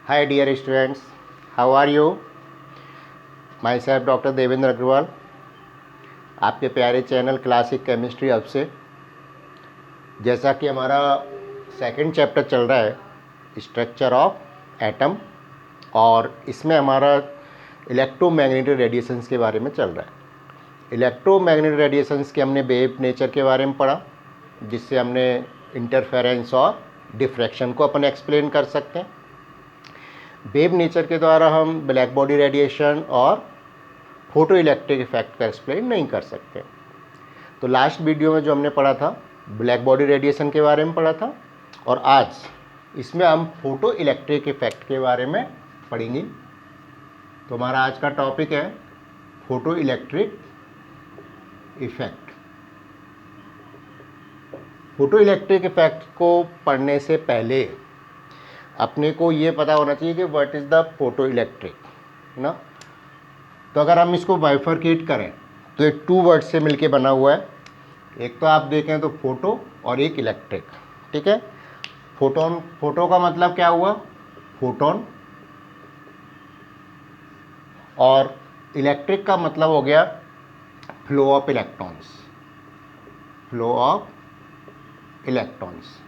Hi dear students, how are you? Myself doctor Devendra Agrawal, आपके प्यारे channel classic chemistry hub से। जैसा कि हमारा सेकंड चैप्टर चल रहा है स्ट्रक्चर ऑफ एटम, और इसमें हमारा इलेक्ट्रोमैग्नेटिक रेडिएशंस के बारे में चल रहा है। इलेक्ट्रोमैग्नेटिक रेडिएशंस के हमने वेव नेचर के बारे में पढ़ा, जिससे हमने इंटरफेरेंस और डिफ्रैक्शन को अपन एक्सप्लेन कर सकते हैं। वेव नेचर के द्वारा हम ब्लैक बॉडी रेडिएशन और फोटो इलेक्ट्रिक इफेक्ट का एक्सप्लेन नहीं कर सकते। तो लास्ट वीडियो में जो हमने पढ़ा था ब्लैक बॉडी रेडिएशन के बारे में पढ़ा था, और आज इसमें हम फोटो इलेक्ट्रिक इफेक्ट के बारे में पढ़ेंगे। तो हमारा आज का टॉपिक है photo electric effect. Photo electric effect को पढ़ने से पहले अपने को ये पता होना चाहिए कि what is the photo electric ना। तो अगर हम इसको बाइफरकेट करें तो ये टू वर्ड से मिलके बना हुआ है। एक तो आप देखें तो फोटो और एक इलेक्ट्रिक, ठीक है। फोटोन, फोटो का मतलब क्या हुआ, फोटोन, और इलेक्ट्रिक का मतलब हो गया flow of electrons, flow of electrons.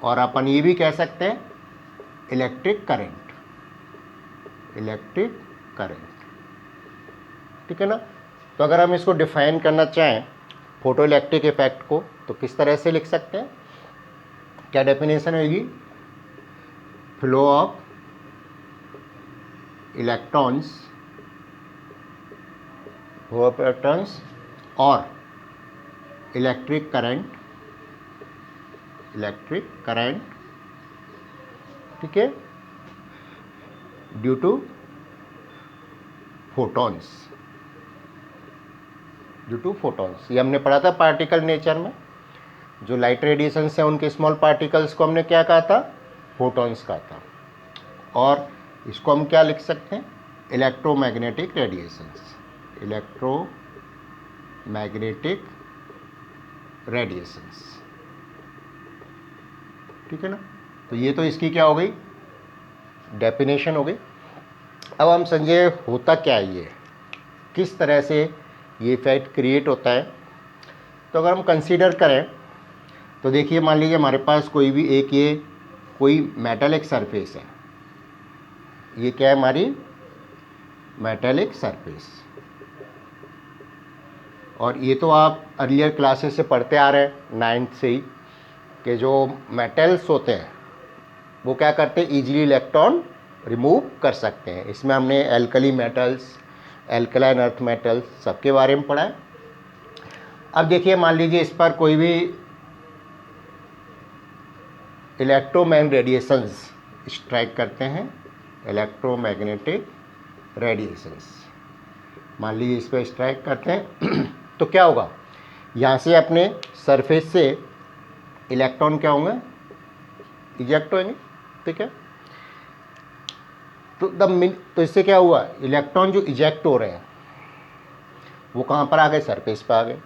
और अपन ये भी कह सकते हैं इलेक्ट्रिक करंट, इलेक्ट्रिक करंट, ठीक है ना। तो अगर हम इसको डिफाइन करना चाहें फोटो इलेक्ट्रिक इफेक्ट को, तो किस तरह से लिख सकते हैं, क्या डेफिनेशन होगी, flow of electrons, flow of electrons और इलेक्ट्रिक करंट, इलेक्ट्रिक करंट, ठीक है, due to photons, due to photons. ये हमने पढ़ा था पार्टिकल नेचर में। जो लाइट रेडिएशंस हैं उनके स्मॉल पार्टिकल्स को हमने क्या कहा था, फोटॉन्स कहा था। और इसको हम क्या लिख सकते हैं, इलेक्ट्रोमैग्नेटिक रेडिएशंस, इलेक्ट्रोमैग्नेटिक रेडिएशंस, ठीक है ना। तो ये तो इसकी क्या हो गई, डेफिनेशन हो गई। अब हम समझे होता क्या है ये, किस तरह से ये इफेक्ट क्रिएट होता है। तो अगर हम कंसीडर करें तो देखिए, मान लीजिए हमारे पास कोई भी एक ये कोई मेटालिक सरफेस है। ये क्या है, हमारी मेटालिक सरफेस। और ये तो आप अर्लियर क्लासेस से पढ़ते आ रहे हैं 9th से ही, कि जो मेटल्स होते हैं वो क्या करते हैं, ईजिली इलेक्ट्रॉन रिमूव कर सकते हैं। इसमें हमने alkali metals, alkaline earth metals सबके बारे में पढ़ा है। अब देखिए, मान लीजिए इस पर कोई भी इलेक्ट्रोमैग्नेटिक रेडिएशंस स्ट्राइक करते हैं, इलेक्ट्रोमैग्नेटिक रेडिएशंस मान लीजिए इस पर स्ट्राइक करते हैं तो क्या होगा, यहाँ से अपने सरफेस से इलेक्ट्रॉन क्या होंगे, इजेक्ट होंगे, ठीक है। तो इससे क्या हुआ, इलेक्ट्रॉन जो इजेक्ट हो रहे हैं वो कहाँ पर आ गए, सरफेस पर आ गए।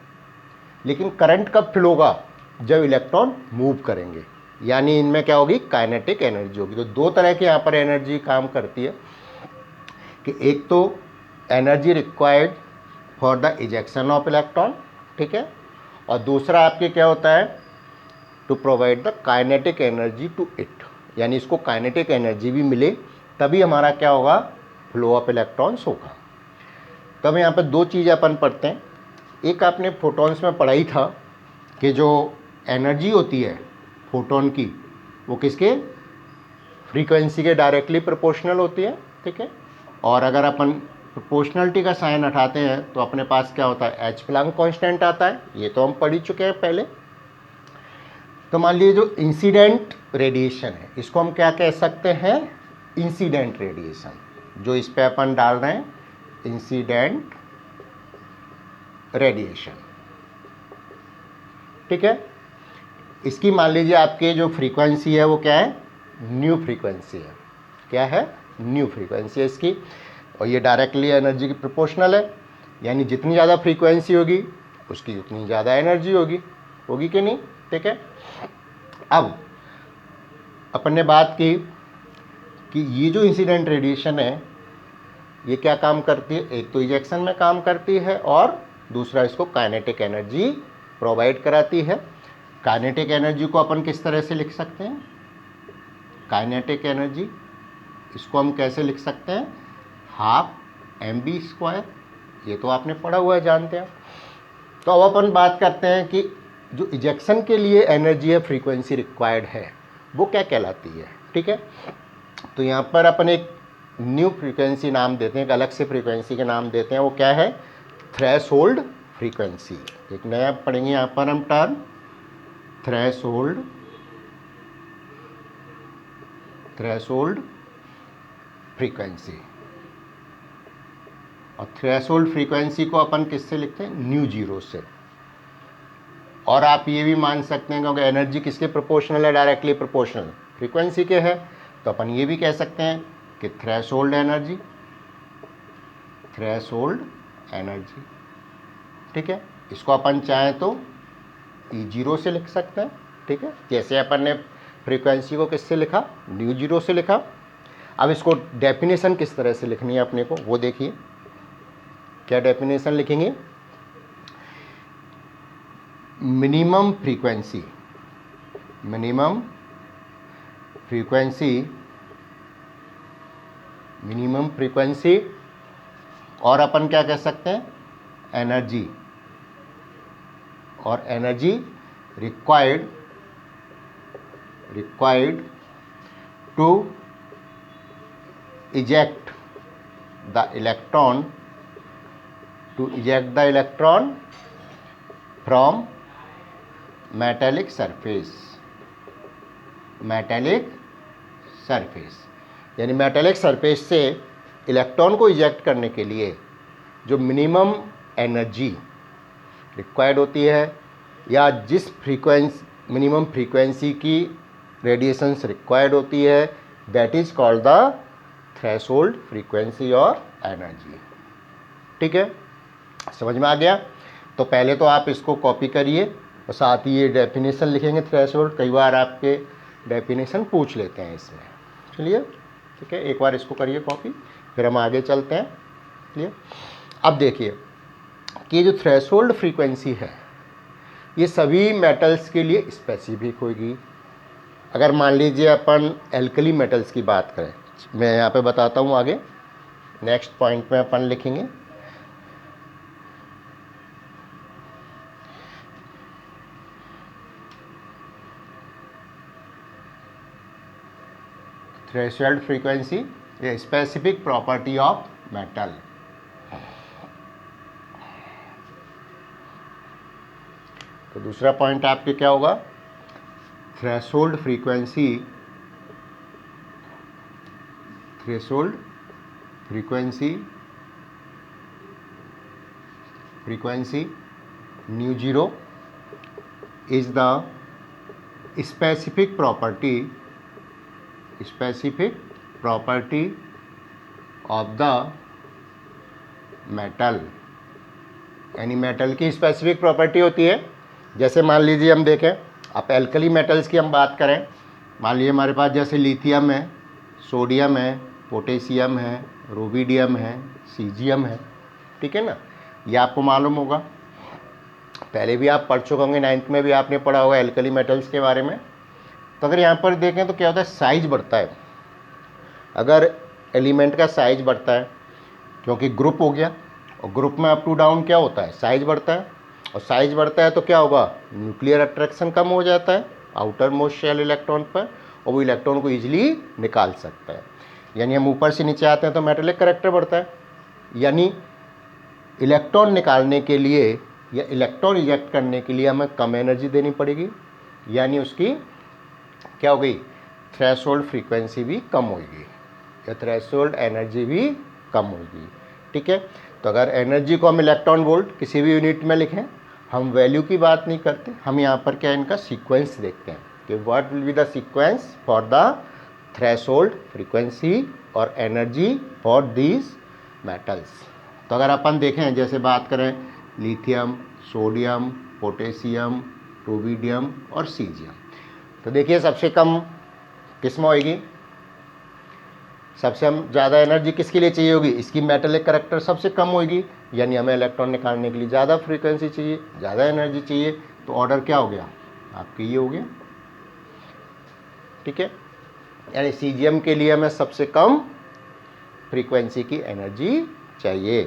लेकिन करंट कब फ्लो होगा, जब इलेक्ट्रॉन मूव करेंगे, यानी इनमें क्या होगी, काइनेटिक एनर्जी होगी। तो दो तरह की यहाँ पर एनर्जी काम करती है, कि एक तो energy required for the ejection of electron, ठीक है, और दूसरा आपके क्या होता है, to provide the kinetic energy to it, यानी इसको काइनेटिक एनर्जी भी मिले तभी हमारा क्या होगा, फ्लो ऑफ इलेक्ट्रॉन्स होगा। तो हम यहाँ पर दो चीज़ें अपन पढ़ते हैं। एक आपने फोटॉन्स में पढ़ा ही था कि जो एनर्जी होती है फोटोन की, वो किसके, फ्रीक्वेंसी के डायरेक्टली प्रोपोर्शनल होती है, ठीक है। और अगर अपन प्रोपोर्शनलिटी का साइन हटाते हैं तो अपने पास क्या होता है, एच प्लांक कांस्टेंट आता है। ये तो हम पढ़ ही चुके हैं पहले। तो मान लीजिए जो इंसिडेंट रेडिएशन है, इसको हम क्या कह सकते हैं, इंसिडेंट रेडिएशन। जो इस पे अपन डाल रहे हैं इंसिडेंट रेडिएशन, ठीक है। इसकी मान लीजिए आपके जो फ्रीक्वेंसी है वो क्या है, न्यू फ्रीक्वेंसी है। क्या है, न्यू फ्रीक्वेंसी है इसकी, और ये डायरेक्टली एनर्जी की प्रोपोर्शनल है, यानी जितनी ज़्यादा फ्रीक्वेंसी होगी उसकी उतनी ज़्यादा एनर्जी होगी, होगी कि नहीं, ठीक है। अब अपन ने बात की कि ये जो इंसिडेंट रेडिएशन है ये क्या काम करती है, एक तो इजेक्शन में काम करती है और दूसरा इसको काइनेटिक एनर्जी प्रोवाइड कराती है। काइनेटिक एनर्जी को अपन किस तरह से लिख सकते हैं, काइनेटिक एनर्जी इसको हम कैसे लिख सकते हैं, हाफ mv², ये तो आपने पढ़ा हुआ है, जानते हैं। तो अब अपन बात करते हैं कि जो इजेक्शन के लिए एनर्जी है, फ्रीक्वेंसी रिक्वायर्ड है, वो क्या कहलाती है। ठीक है, तो यहाँ पर अपन एक न्यू फ्रीक्वेंसी नाम देते हैं, एक अलग से फ्रीक्वेंसी के नाम देते हैं, वो क्या है, थ्रेशोल्ड फ्रीक्वेंसी। एक नया पढ़ेंगे यहाँ पर हम टर्म, थ्रेशोल्ड फ्रीक्वेंसी। और थ्रेशोल्ड फ्रीक्वेंसी को अपन किससे लिखते हैं, न्यू जीरो से। और आप ये भी मान सकते हैं क्योंकि एनर्जी किसके प्रोपोर्शनल है, डायरेक्टली प्रोपोर्शनल फ्रीक्वेंसी के है, तो अपन ये भी कह सकते हैं कि थ्रेशोल्ड एनर्जी। ठीक है, इसको अपन चाहें तो E0 से लिख सकते हैं। ठीक है, जैसे अपन ने फ्रीक्वेंसी को किससे लिखा, न्यू जीरो से लिखा। अब इसको डेफिनेशन किस तरह से लिखनी है अपने को, वो देखिए। क्या डेफिनेशन लिखेंगे, मिनिमम फ्रीक्वेंसी और अपन क्या कह सकते हैं, एनर्जी, और energy required to eject the electron from metallic surface। यानी मेटेलिक सरफेस से इलेक्ट्रॉन को इजेक्ट करने के लिए जो मिनिमम एनर्जी रिक्वायर्ड होती है, या जिस मिनिमम फ्रीक्वेंसी की रेडिएशंस रिक्वायर्ड होती है, that is called the threshold frequency और एनर्जी। ठीक है, समझ में आ गया। तो पहले तो आप इसको कॉपी करिए और साथ ही ये डेफिनेशन लिखेंगे थ्रेशोल्ड। कई बार आपके डेफिनेशन पूछ लेते हैं इसमें। चलिए, ठीक है, एक बार इसको करिए कॉपी, फिर हम आगे चलते हैं। चलिए, अब देखिए कि ये जो थ्रेशोल्ड फ्रीक्वेंसी है ये सभी मेटल्स के लिए स्पेसिफिक होगी। अगर मान लीजिए अपन एल्कली मेटल्स की बात करें, मैं यहाँ पे बताता हूँ आगे, नेक्स्ट पॉइंट में अपन लिखेंगे। Threshold frequency a specific property of metal. तो दूसरा पॉइंट आपके क्या होगा, threshold frequency mu zero is the specific property of the metal. यानी मेटल की स्पेसिफिक प्रॉपर्टी होती है। जैसे मान लीजिए हम देखें, आप एल्कली मेटल्स की हम बात करें, मान लीजिए हमारे पास जैसे लिथियम है, सोडियम है, पोटेशियम है, रुबिडियम है, सीजियम है। ठीक है ना, ये आपको मालूम होगा, पहले भी आप पढ़ चुके होंगे, 9th में भी आपने पढ़ा होगा एल्कली मेटल्स के बारे में। तो अगर यहाँ पर देखें तो क्या होता है, साइज बढ़ता है। अगर एलिमेंट का साइज बढ़ता है, क्योंकि ग्रुप हो गया, और ग्रुप में अप टू डाउन क्या होता है, साइज बढ़ता है। और साइज बढ़ता है तो क्या होगा, न्यूक्लियर अट्रैक्शन कम हो जाता है आउटर मोस्ट शेल इलेक्ट्रॉन पर, और वो इलेक्ट्रॉन को ईजिली निकाल सकता है। यानी हम ऊपर से नीचे आते हैं तो मेटेलिक करैक्टर बढ़ता है। यानी इलेक्ट्रॉन निकालने के लिए या इलेक्ट्रॉन इजेक्ट करने के लिए हमें कम एनर्जी देनी पड़ेगी, यानी उसकी क्या हो गई, थ्रेशोल्ड फ्रीक्वेंसी भी कम होगी या थ्रेशोल्ड एनर्जी भी कम होगी। ठीक है, तो अगर एनर्जी को हम इलेक्ट्रॉन वोल्ट किसी भी यूनिट में लिखें, हम वैल्यू की बात नहीं करते, हम यहाँ पर क्या इनका सीक्वेंस देखते हैं कि what will be the sequence for the threshold frequency और एनर्जी फॉर दीज मेटल्स। तो अगर अपन देखें, जैसे बात करें लिथियम, सोडियम, पोटेशियम, रुबिडियम और सीजियम, तो देखिए सबसे कम किस्म होगी सबसे हम ज़्यादा एनर्जी किसके लिए चाहिए होगी, इसकी मेटेलिक करैक्टर सबसे कम होगी, यानी हमें इलेक्ट्रॉन निकालने के लिए ज़्यादा फ्रीक्वेंसी चाहिए, ज़्यादा एनर्जी चाहिए। तो ऑर्डर क्या हो गया आपके, ये हो गया। ठीक है, यानी सीजीएम के लिए हमें सबसे कम फ्रीक्वेंसी की एनर्जी चाहिए।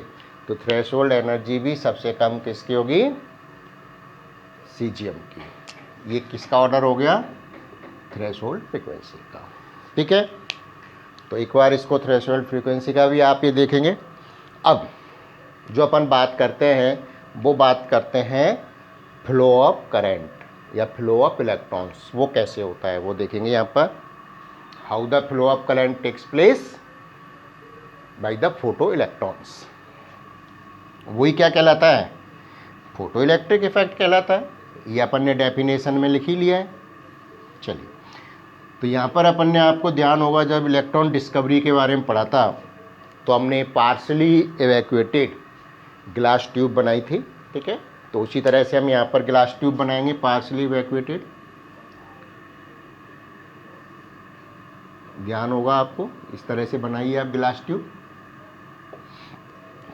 तो थ्रेशोल्ड एनर्जी भी सबसे कम किसकी होगी, सीजीएम की। ये किसका ऑर्डर हो गया, थ्रेशोल्ड फ्रीक्वेंसी का। ठीक है, तो एक बार इसको थ्रेशोल्ड फ्रीक्वेंसी का भी आप ये देखेंगे। अब जो अपन बात करते हैं वो बात करते हैं फ्लो ऑफ करंट या फ्लो ऑफ इलेक्ट्रॉन्स, वो कैसे होता है वो देखेंगे यहाँ पर। How the flow of current takes place by the photo electrons. वही क्या कहलाता है, फोटो इलेक्ट्रिक इफेक्ट कहलाता है। ये अपन ने डेफिनेशन में लिख ही लिया है। चलिए, तो यहाँ पर अपन ने, आपको ध्यान होगा जब इलेक्ट्रॉन डिस्कवरी के बारे में पढ़ा था तो हमने पार्शली एवैक्यूएटेड ग्लास ट्यूब बनाई थी। ठीक है, तो उसी तरह से हम यहाँ पर ग्लास ट्यूब बनाएंगे पार्शली इवैक्यूएटेड। ध्यान होगा आपको, इस तरह से बनाइए आप ग्लास ट्यूब।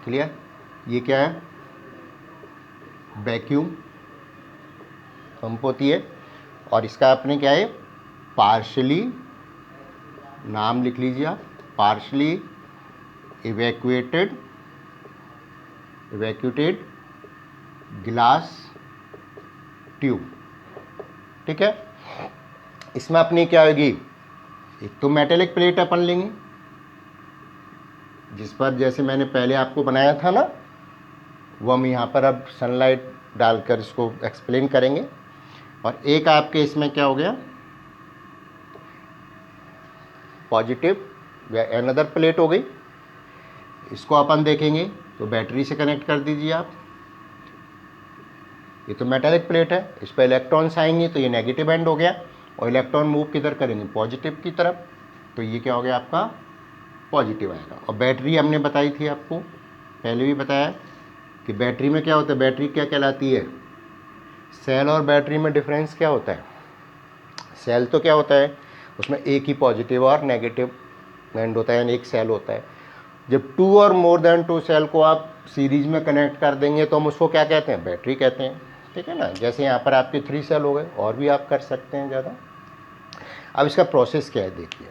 क्लियर, ये क्या है, वैक्यूम पंप होती है, और इसका आपने क्या है, पार्शली, नाम लिख लीजिए आप, पार्शली इवैक्यूएटेड ग्लास ट्यूब। ठीक है, इसमें अपनी क्या होगी, एक तो मेटेलिक प्लेट अपन लेंगे जिस पर जैसे मैंने पहले आपको बनाया था ना, वो हम यहाँ पर अब सनलाइट डालकर इसको एक्सप्लेन करेंगे। और एक आपके इसमें क्या हो गया, पॉजिटिव या अनदर प्लेट हो गई। इसको अपन देखेंगे तो बैटरी से कनेक्ट कर दीजिए आप। ये तो मेटेलिक प्लेट है, इस पर इलेक्ट्रॉन्स आएंगे तो ये नेगेटिव एंड हो गया, और इलेक्ट्रॉन मूव किधर करेंगे, पॉजिटिव की तरफ, तो ये क्या हो गया आपका, पॉजिटिव आएगा। और बैटरी हमने बताई थी आपको, पहले भी बताया कि बैटरी में क्या होता है, बैटरी क्या कहलाती है, सेल और बैटरी में डिफरेंस क्या होता है, सेल तो क्या होता है, उसमें एक ही पॉजिटिव और नेगेटिव एंड होता है, यानी एक सेल होता है। जब 2 और मोर देन 2 सेल को आप सीरीज में कनेक्ट कर देंगे तो हम उसको क्या कहते हैं, बैटरी कहते हैं। ठीक है ना, जैसे यहाँ पर आपके 3 सेल हो गए, और भी आप कर सकते हैं ज़्यादा। अब इसका प्रोसेस क्या है देखिए,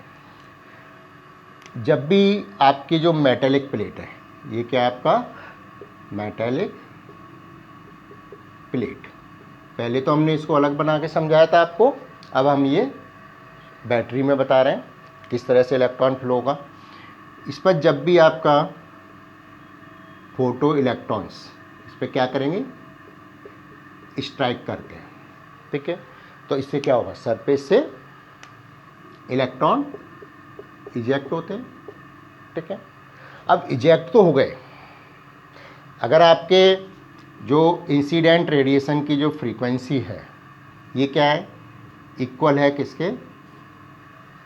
जब भी आपकी जो मेटेलिक प्लेट है, ये क्या है आपका मेटेलिक प्लेट, पहले तो हमने इसको अलग बना के समझाया था आपको, अब हम ये बैटरी में बता रहे हैं किस तरह से इलेक्ट्रॉन फ्लो होगा। इस पर जब भी आपका फोटो इलेक्ट्रॉन्स इस पर क्या करेंगे, स्ट्राइक करते हैं। ठीक है, तो इससे क्या होगा, सरफेस से इलेक्ट्रॉन इजेक्ट होते हैं। ठीक है, अब इजेक्ट तो हो गए, अगर आपके जो इंसिडेंट रेडिएशन की जो फ्रीक्वेंसी है ये क्या है, इक्वल है किसके,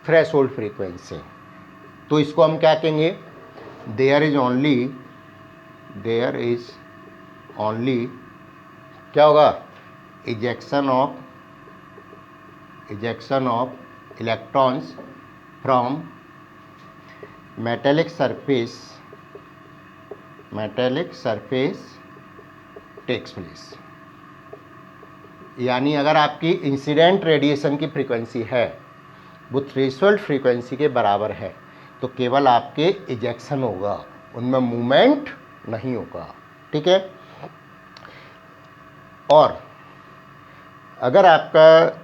थ्रेशोल्ड फ्रीक्वेंसी, तो इसको हम क्या कहेंगे, देयर इज ओनली क्या होगा, ejection of electrons from metallic surface takes place. यानी अगर आपकी इंसिडेंट रेडिएशन की फ्रीक्वेंसी है वो थ्रेशोल्ड फ्रीक्वेंसी के बराबर है तो केवल आपके इजेक्शन होगा, उनमें मूवमेंट नहीं होगा। ठीक है, और अगर आपका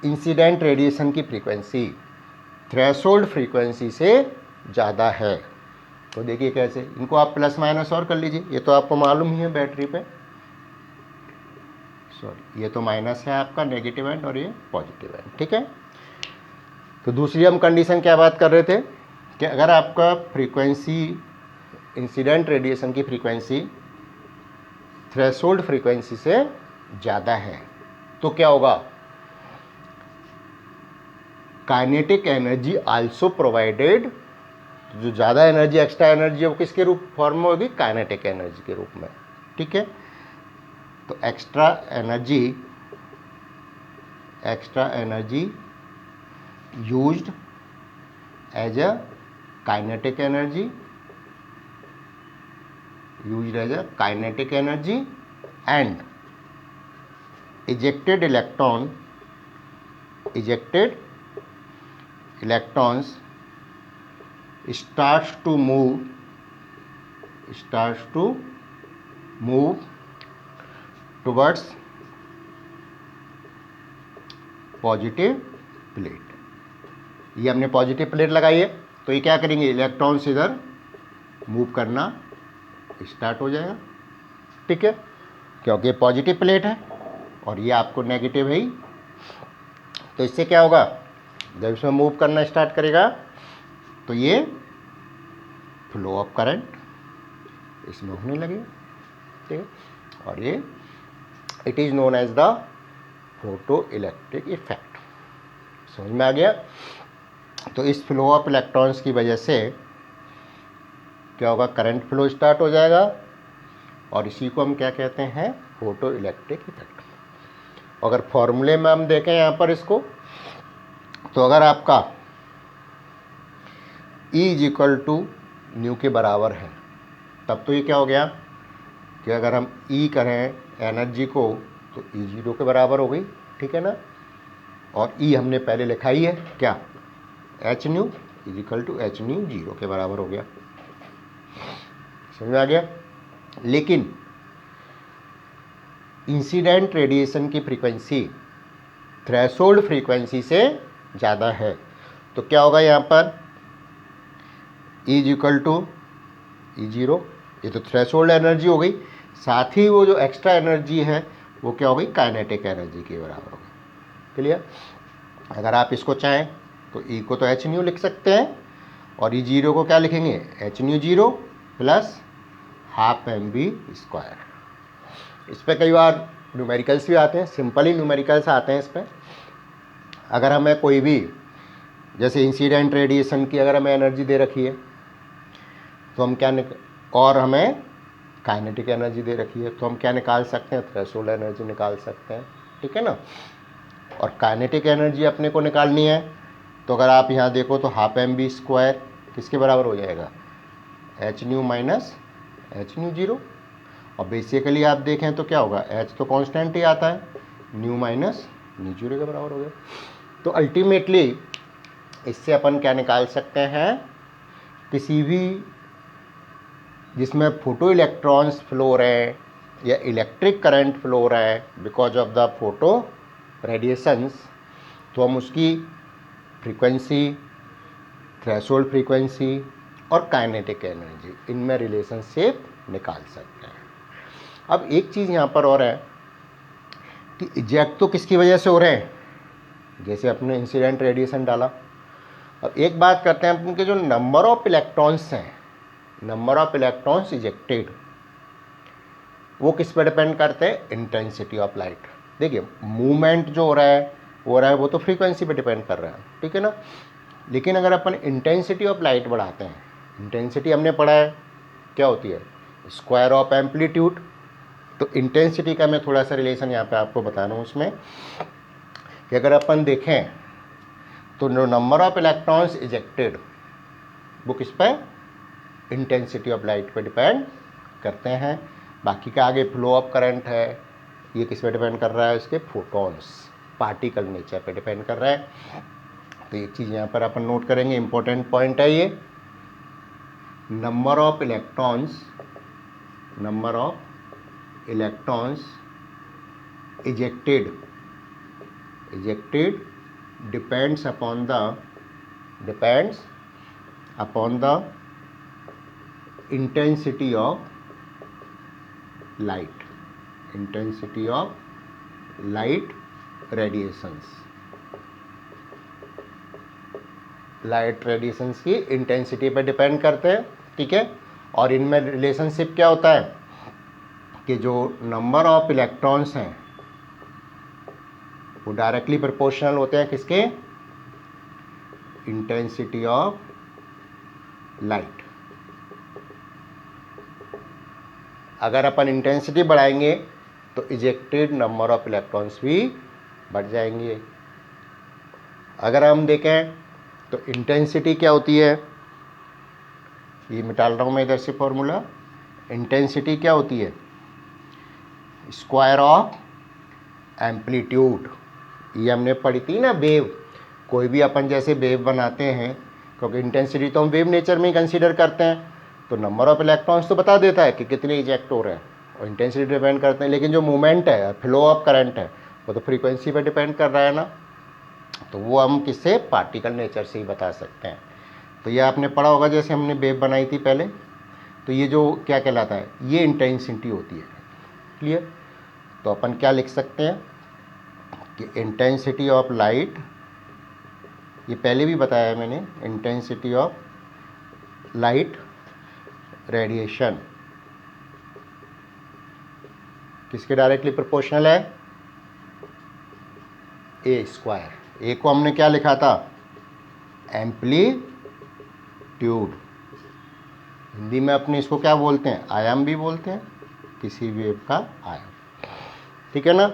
इंसिडेंट रेडिएशन की फ्रीक्वेंसी थ्रेशोल्ड फ्रीक्वेंसी से ज़्यादा है तो देखिए कैसे, इनको आप प्लस माइनस और कर लीजिए, ये तो आपको मालूम ही है बैटरी पे, सॉरी ये तो माइनस है आपका नेगेटिव एंड और ये पॉजिटिव एंड। ठीक है, तो दूसरी हम कंडीशन क्या बात कर रहे थे कि अगर आपका फ्रीक्वेंसी इंसिडेंट रेडिएशन की फ्रीक्वेंसी थ्रेशोल्ड फ्रीक्वेंसी से ज़्यादा है तो क्या होगा, काइनेटिक एनर्जी आल्सो प्रोवाइडेड, जो ज़्यादा एनर्जी एक्स्ट्रा एनर्जी है वो किसके रूप फॉर्म में होगी, काइनेटिक एनर्जी के रूप में। ठीक है, तो extra energy used as a kinetic energy, used as a kinetic energy, and ejected electrons starts to move towards positive plate. ये हमने पॉजिटिव प्लेट लगाई है, तो ये क्या करेंगे, इलेक्ट्रॉन्स इधर मूव करना स्टार्ट हो जाएगा, ठीक है, क्योंकि पॉजिटिव प्लेट है और ये आपको नेगेटिव है ही। तो इससे क्या होगा, जब इसमें मूव करना स्टार्ट करेगा तो ये फ्लो ऑफ करंट इसमें होने लगेगा, ठीक है, और ये it is known as the photo electric effect. समझ में आ गया। तो इस फ्लो ऑफ इलेक्ट्रॉन्स की वजह से क्या होगा, करंट फ्लो स्टार्ट हो जाएगा, और इसी को हम क्या कहते हैं, फोटो इलेक्ट्रिक इफेक्ट। अगर फॉर्मूले में हम देखें यहाँ पर इसको, तो अगर आपका E is equal to nu के बराबर है, तब तो ये क्या हो गया कि अगर हम E करें एनर्जी को तो E 0 के बराबर हो गई, ठीक है ना। और E हमने पहले लिखा ही है क्या, h nu is equal to h nu 0 के बराबर हो गया। समझ में आ गया। लेकिन इंसिडेंट रेडिएशन की फ्रीक्वेंसी थ्रेशोल्ड फ्रीक्वेंसी से ज़्यादा है, तो क्या होगा यहाँ पर, E is equal to E 0, ये तो थ्रेशोल्ड एनर्जी हो गई, साथ ही वो जो एक्स्ट्रा एनर्जी है वो क्या हो गई, काइनेटिक एनर्जी के बराबर हो गई। क्लियर। अगर आप इसको चाहें तो E को तो एच न्यू लिख सकते हैं, और E 0 को क्या लिखेंगे, h nu 0 plus half m v square. इस पर कई बार न्यूमेरिकल्स भी आते हैं, सिंपल ही न्यूमेरिकल्स आते हैं इस पर। अगर हमें कोई भी, जैसे इंसिडेंट रेडिएशन की अगर हमें एनर्जी दे रखी है तो हम क्या और हमें काइनेटिक एनर्जी दे रखी है, तो हम क्या निकाल सकते हैं, थ्रेशोल्ड एनर्जी निकाल सकते हैं, ठीक है ना। और काइनेटिक एनर्जी अपने को निकालनी है, तो अगर आप यहाँ देखो तो हाफ एम बी स्क्वायर किसके बराबर हो जाएगा, H new minus H nu 0। और बेसिकली आप देखें तो क्या होगा, एच तो कांस्टेंट ही आता है, न्यू माइनस न्यू 0 के बराबर हो गया। तो अल्टीमेटली इससे अपन क्या निकाल सकते हैं, किसी भी जिसमें फोटो इलेक्ट्रॉन्स फ्लो हो रहे हैं या इलेक्ट्रिक करंट फ्लो हो रहा है because of the photo radiations, तो हम उसकी फ्रीक्वेंसी, थ्रेशोल्ड फ्रीक्वेंसी और काइनेटिक एनर्जी, इनमें रिलेशनशिप निकाल सकते हैं। अब एक चीज़ यहाँ पर और है कि इजेक्ट तो किसकी वजह से हो रहे हैं, जैसे अपने इंसिडेंट रेडिएशन डाला। अब एक बात करते हैं, उनके जो नंबर ऑफ इलेक्ट्रॉन्स हैं, नंबर ऑफ इलेक्ट्रॉन्स इजेक्टेड, वो किस पर डिपेंड करते हैं, इंटेंसिटी ऑफ लाइट। देखिए मूवमेंट जो हो रहा है वो तो फ्रीक्वेंसी पे डिपेंड कर रहा है, ठीक है ना। लेकिन अगर अपन इंटेंसिटी ऑफ लाइट बढ़ाते हैं, इंटेंसिटी हमने पढ़ा है क्या होती है, स्क्वायर ऑफ एम्पलीट्यूड। तो इंटेंसिटी का मैं थोड़ा सा रिलेशन यहाँ पे आपको बता रहा हूँ उसमें, कि अगर अपन देखें तो नंबर ऑफ इलेक्ट्रॉन्स इजेक्टेड वो किस पर, इंटेंसिटी ऑफ लाइट पे डिपेंड करते हैं। बाकी का आगे फ्लो ऑफ करंट है, ये किस पे डिपेंड कर रहा है, इसके फोटॉन्स, पार्टिकल नेचर पे डिपेंड कर रहा है। तो एक चीज़ यहाँ पर अपन नोट करेंगे, इंपॉर्टेंट पॉइंट है ये, number of electrons ejected depends upon the intensity of light radiations की इंटेंसिटी पर डिपेंड करते हैं, ठीक है। और इनमें रिलेशनशिप क्या होता है कि जो नंबर ऑफ इलेक्ट्रॉन्स हैं वो डायरेक्टली प्रोपोर्शनल होते हैं किसके, इंटेंसिटी ऑफ लाइट। अगर अपन इंटेंसिटी बढ़ाएंगे तो इजेक्टेड नंबर ऑफ इलेक्ट्रॉन्स भी बढ़ जाएंगे। अगर हम देखें तो तो इंटेंसिटी क्या होती है, ये मिटा रहा हूँ मैं इधर से फॉर्मूला। इंटेंसिटी क्या होती है, स्क्वायर ऑफ एम्पलीट्यूड। ये हमने पढ़ी थी ना वेव, कोई भी अपन जैसे वेव बनाते हैं, क्योंकि इंटेंसिटी तो हम वेव नेचर में ही कंसीडर करते हैं, तो नंबर ऑफ इलेक्ट्रॉन्स तो बता देता है कि कितने इजेक्ट हो रहे हैं, और इंटेंसिटी डिपेंड करते हैं। लेकिन जो मूवमेंट है, फ्लो ऑफ करंट है, वो तो फ्रीक्वेंसी पर डिपेंड कर रहा है ना, तो वो हम किससे, पार्टिकल नेचर से ही बता सकते हैं। तो ये आपने पढ़ा होगा, जैसे हमने वेव बनाई थी पहले, तो ये जो क्या कहलाता है, ये इंटेंसिटी होती है। क्लियर। तो अपन क्या लिख सकते हैं कि इंटेंसिटी ऑफ लाइट, ये पहले भी बताया है मैंने, इंटेंसिटी ऑफ लाइट रेडिएशन किसके डायरेक्टली प्रोपोर्शनल है, ए स्क्वायर। ए को हमने क्या लिखा था, एम्पलीट्यूड। हिंदी में अपने इसको क्या बोलते हैं, आयाम भी बोलते हैं, किसी वेव का आयाम। ठीक है ना।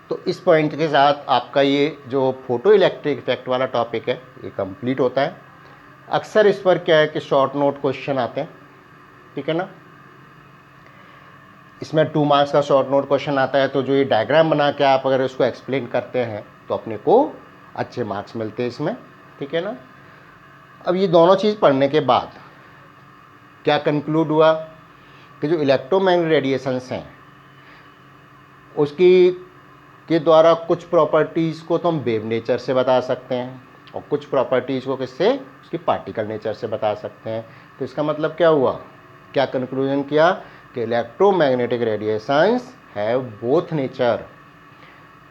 तो इस पॉइंट के साथ आपका ये जो फोटो इलेक्ट्रिक इफेक्ट वाला टॉपिक है ये कंप्लीट होता है। अक्सर इस पर क्या है कि शॉर्ट नोट क्वेश्चन आते हैं, ठीक है ना। इसमें 2 मार्क्स का शॉर्ट नोट क्वेश्चन आता है, तो जो ये डायग्राम बना के आप अगर इसको एक्सप्लेन करते हैं तो अपने को अच्छे मार्क्स मिलते हैं इसमें, ठीक है ना। अब ये दोनों चीज़ पढ़ने के बाद क्या कंक्लूड हुआ कि जो इलेक्ट्रोमैग्नेटिक रेडिएशंस हैं उसकी के द्वारा कुछ प्रॉपर्टीज़ को तो हम वेव नेचर से बता सकते हैं, और कुछ प्रॉपर्टीज़ को किससे, उसकी पार्टिकल नेचर से बता सकते हैं। तो इसका मतलब क्या हुआ, क्या कंक्लूजन किया कि electromagnetic radiations have both nature,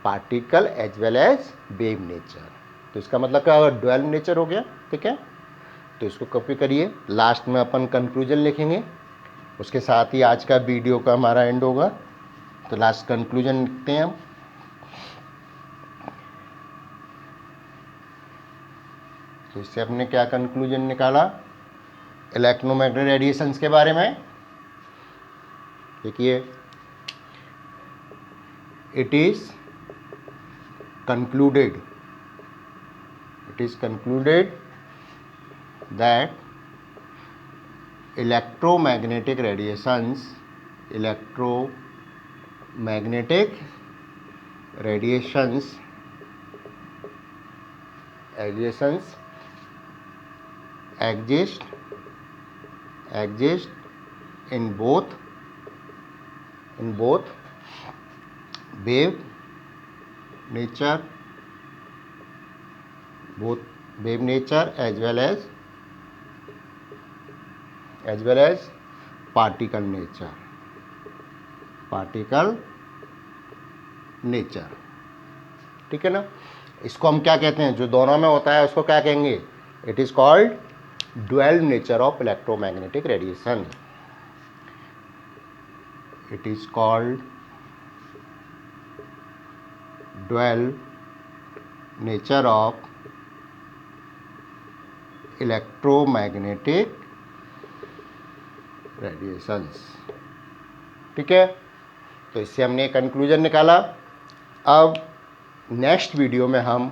particle as well as wave nature. तो इसका मतलब क्या होगा, डुअल नेचर हो गया। ठीक है, तो इसको कॉपी करिए, लास्ट में अपन कंक्लूजन लिखेंगे, उसके साथ ही आज का वीडियो का हमारा एंड होगा। तो लास्ट कंक्लूजन लिखते हैं हम। तो इससे हमने क्या कंक्लूजन निकाला इलेक्ट्रोमैग्नेटिक रेडिएशंस के बारे में। देखिए, it is concluded that electromagnetic radiations exist in both wave nature as well as particle nature। ठीक है ना। इसको हम क्या कहते हैं, जो दोनों में होता है उसको क्या कहेंगे, it is called dual nature of electromagnetic radiation. It is called dual nature of electromagnetic radiations. ठीक है, तो इससे हमने कंक्लूजन निकाला। अब नेक्स्ट वीडियो में हम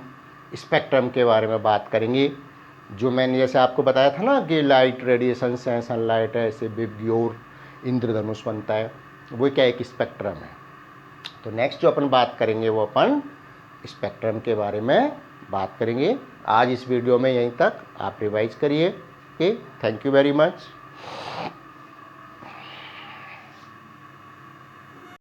स्पेक्ट्रम के बारे में बात करेंगे, जो मैंने जैसे आपको बताया था ना कि लाइट रेडिएशंस हैं, सनलाइट है, ऐसे बिग्योर इंद्रधनुष बनता है, वो क्या एक स्पेक्ट्रम है। तो नेक्स्ट जो अपन बात करेंगे वो अपन स्पेक्ट्रम के बारे में बात करेंगे। आज इस वीडियो में यहीं तक, आप रिवाइज करिए। Okay, thank you very much.